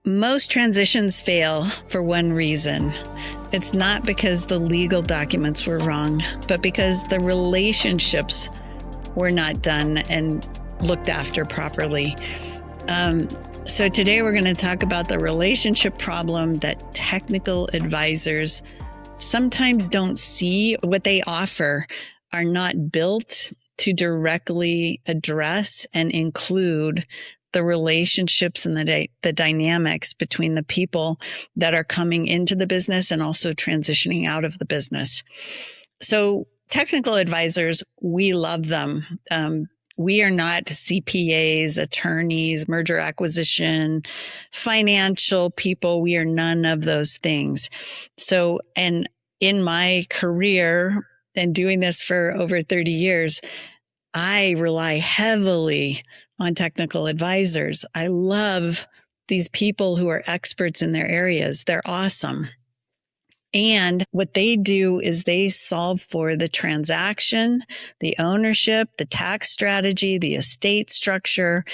Most transitions fail for one reason. It's not because the legal documents were wrong, but because the relationships were not done and looked after properly. So today we're going to talk about the relationship problem that technical advisors sometimes don't see. What they offer are not built to directly address and include the relationships and the dynamics between the people that are coming into the business and also transitioning out of the business. So technical advisors, we love them. We are not CPAs, attorneys, merger acquisition, financial people. We are none of those things. So, and in my career and doing this for over 30 years, I rely heavily on technical advisors. I love these people who are experts in their areas. They're awesome. And what they do is they solve for the transaction, the ownership, the tax strategy, the estate structure,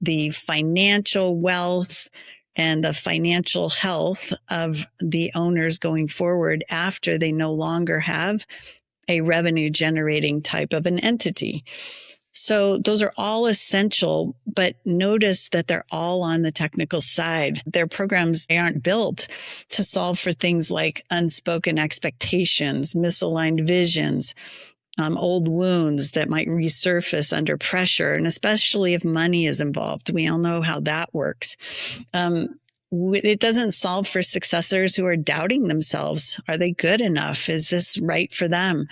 the financial wealth, and the financial health of the owners going forward after they no longer have a revenue generating type of an entity. So those are all essential, but notice that they're all on the technical side. Their programs, they aren't built to solve for things like unspoken expectations, misaligned visions, old wounds that might resurface under pressure, and especially if money is involved. We all know how that works. It doesn't solve for successors who are doubting themselves. Are they good enough? Is this right for them?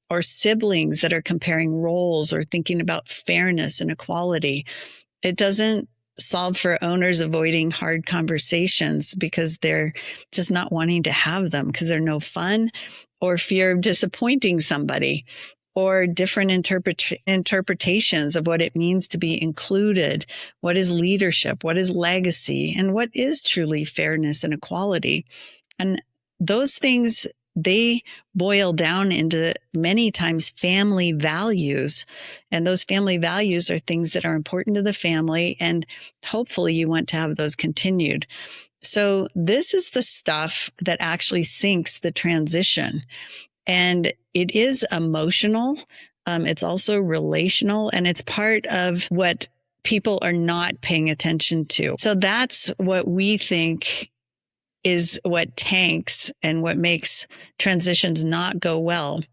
Or siblings that are comparing roles or thinking about fairness and equality. It doesn't solve for owners avoiding hard conversations because they're just not wanting to have them because they're no fun, or fear of disappointing somebody, or different interpretations of what it means to be included. What is leadership? What is legacy? And what is truly fairness and equality? And those things, they boil down into many times family values. And those family values are things that are important to the family. And hopefully you want to have those continued. So this is the stuff that actually sinks the transition. And it is emotional. It's also relational, and it's part of what people are not paying attention to. So that's what we think is what tanks and what makes transitions not go well,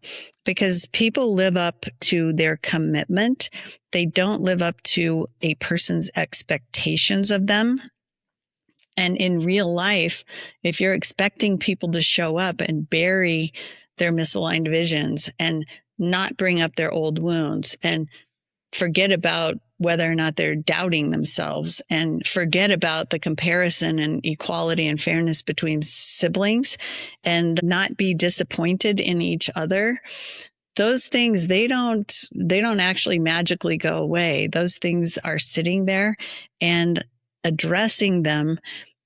because people live up to their commitment. They don't live up to a person's expectations of them. And in real life, if you're expecting people to show up and bury their misaligned visions and not bring up their old wounds and forget about whether or not they're doubting themselves and forget about the comparison and equality and fairness between siblings and not be disappointed in each other, those things, they don't actually magically go away. Those things are sitting there, and addressing them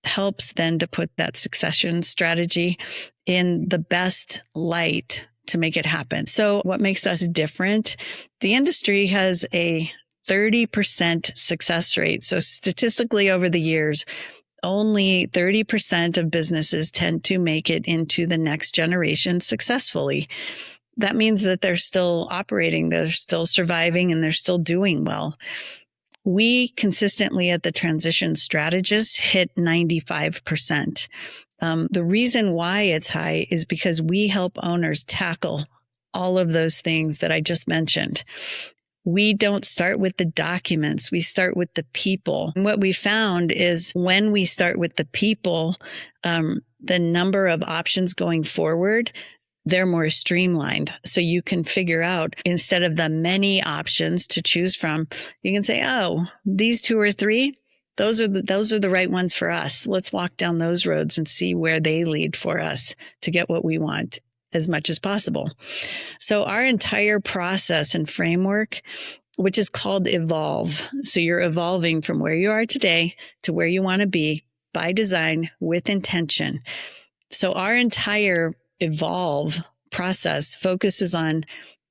helps then to put that succession strategy in the best light to make it happen. So what makes us different? The industry has a 30% success rate. So statistically over the years, only 30% of businesses tend to make it into the next generation successfully. That means that they're still operating, they're still surviving, and they're still doing well. We consistently at the Transition Strategists hit 95%. The reason why it's high is because we help owners tackle all of those things that I just mentioned. We don't start with the documents. We start with the people. And what we found is when we start with the people, the number of options going forward, they're more streamlined. So you can figure out, instead of the many options to choose from, you can say, oh, these 2 or 3, those are the right ones for us. Let's walk down those roads and see where they lead for us to get what we want as much as possible. So our entire process and framework, which is called evolve. So you're evolving from where you are today to where you want to be by design with intention. So our entire evolve process focuses on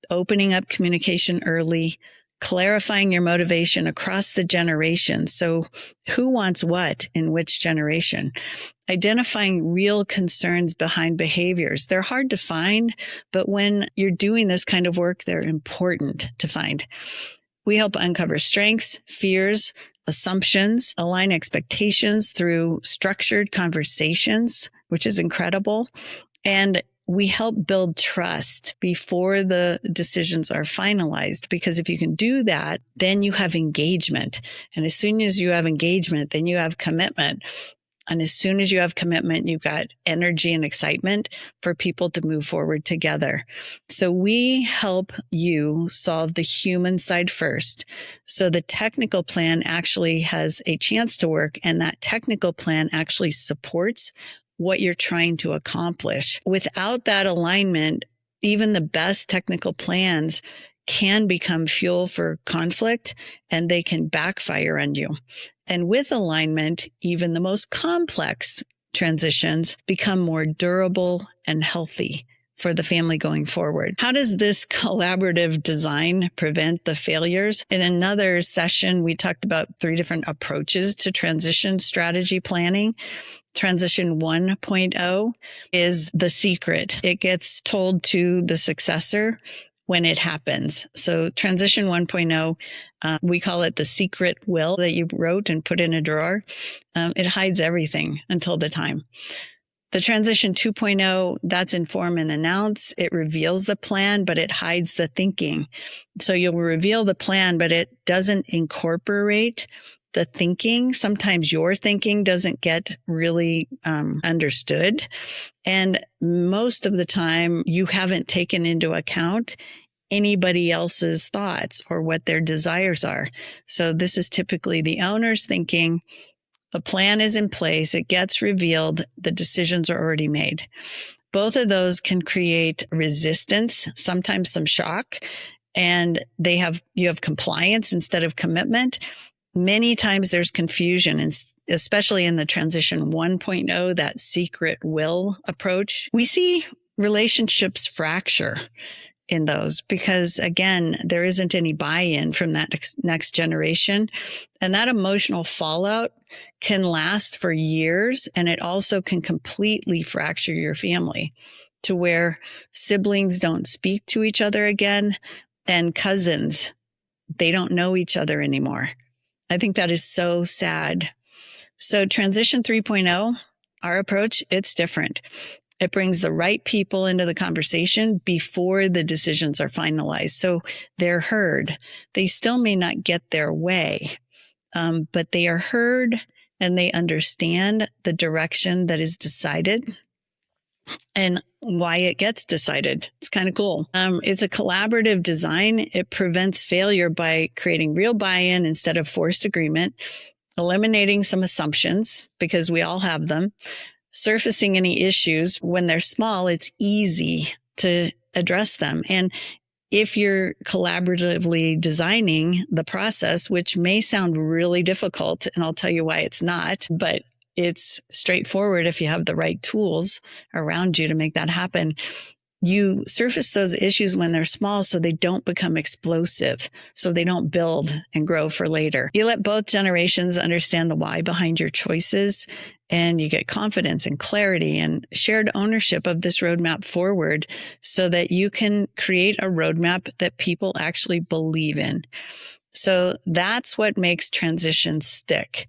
opening up communication early, clarifying your motivation across the generations. So who wants what in which generation? Identifying real concerns behind behaviors. They're hard to find, but when you're doing this kind of work, they're important to find. We help uncover strengths, fears, assumptions, align expectations through structured conversations, which is incredible. And we help build trust before the decisions are finalized, because if you can do that, then you have engagement. And as soon as you have engagement, then you have commitment. And as soon as you have commitment, you've got energy and excitement for people to move forward together. So we help you solve the human side first. So the technical plan actually has a chance to work, and that technical plan actually supports what you're trying to accomplish. Without that alignment, even the best technical plans can become fuel for conflict, and they can backfire on you. And with alignment, even the most complex transitions become more durable and healthy for the family going forward. How does this collaborative design prevent the failures? In another session, we talked about 3 different approaches to transition strategy planning. Transition 1.0 is the secret. It gets told to the successor when it happens. So transition 1.0, we call it the secret will that you wrote and put in a drawer. It hides everything until the time. The transition 2.0, that's inform and announce. It reveals the plan, but it hides the thinking. So you'll reveal the plan, but it doesn't incorporate the thinking. Sometimes your thinking doesn't get really understood. And most of the time, you haven't taken into account anybody else's thoughts or what their desires are. So this is typically the owner's thinking. The plan is in place. It gets revealed. The decisions are already made. Both of those can create resistance, sometimes some shock, and you have compliance instead of commitment. Many times there's confusion, and especially in the transition 1.0, that secret will approach. We see relationships fracture in those because, again, there isn't any buy-in from that next generation. And that emotional fallout can last for years, and it also can completely fracture your family to where siblings don't speak to each other again, and cousins, they don't know each other anymore. I think that is so sad. So transition 3.0, our approach, it's different. It brings the right people into the conversation before the decisions are finalized. So they're heard. They still may not get their way, but they are heard and they understand the direction that is decided and why it gets decided. It's kind of cool. It's a collaborative design. It prevents failure by creating real buy-in instead of forced agreement, eliminating some assumptions because we all have them, surfacing any issues. When they're small, it's easy to address them. And if you're collaboratively designing the process, which may sound really difficult, and I'll tell you why it's not, but it's straightforward if you have the right tools around you to make that happen. You surface those issues when they're small so they don't become explosive, so they don't build and grow for later. You let both generations understand the why behind your choices, and you get confidence and clarity and shared ownership of this roadmap forward so that you can create a roadmap that people actually believe in. So that's what makes transitions stick,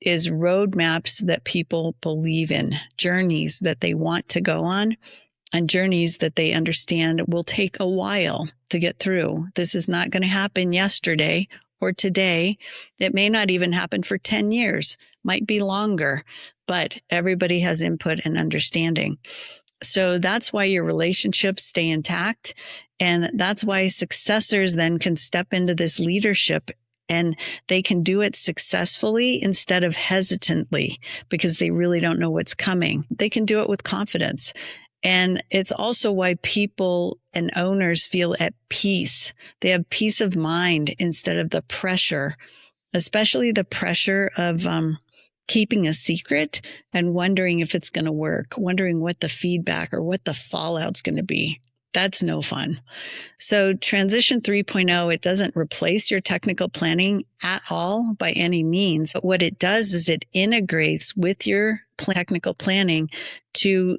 is roadmaps that people believe in, journeys that they want to go on, and journeys that they understand will take a while to get through. This is not going to happen yesterday or today. It may not even happen for 10 years, might be longer, but everybody has input and understanding. So that's why your relationships stay intact. And that's why successors then can step into this leadership, and they can do it successfully instead of hesitantly because they really don't know what's coming. They can do it with confidence. And it's also why people and owners feel at peace. They have peace of mind instead of the pressure, especially the pressure of keeping a secret and wondering if it's going to work, wondering what the feedback or what the fallout's going to be. That's no fun. So Transition 3.0, it doesn't replace your technical planning at all by any means. But what it does is it integrates with your technical planning to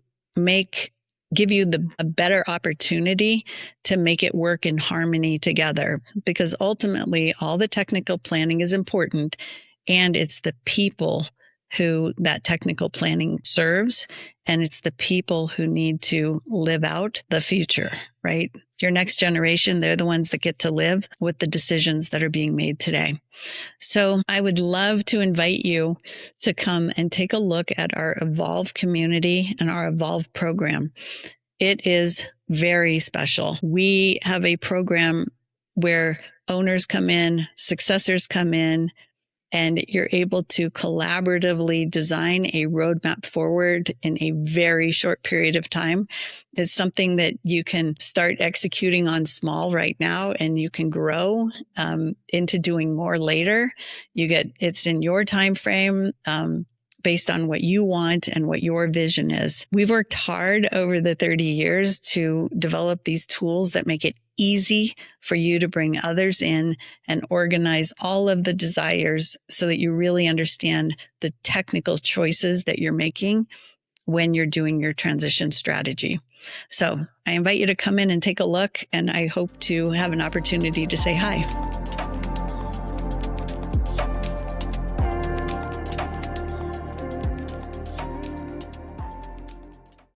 give you a better opportunity to make it work in harmony together. Because ultimately, all the technical planning is important, and it's the people who that technical planning serves, and it's the people who need to live out the future, right? Your next generation, they're the ones that get to live with the decisions that are being made today. So I would love to invite you to come and take a look at our Evolve community and our Evolve program. It is very special. We have a program where owners come in, successors come in, and you're able to collaboratively design a roadmap forward in a very short period of time. It's something that you can start executing on small right now, and you can grow into doing more later. It's in your time frame. Based on what you want and what your vision is. We've worked hard over the 30 years to develop these tools that make it easy for you to bring others in and organize all of the desires so that you really understand the technical choices that you're making when you're doing your transition strategy. So I invite you to come in and take a look, and I hope to have an opportunity to say hi.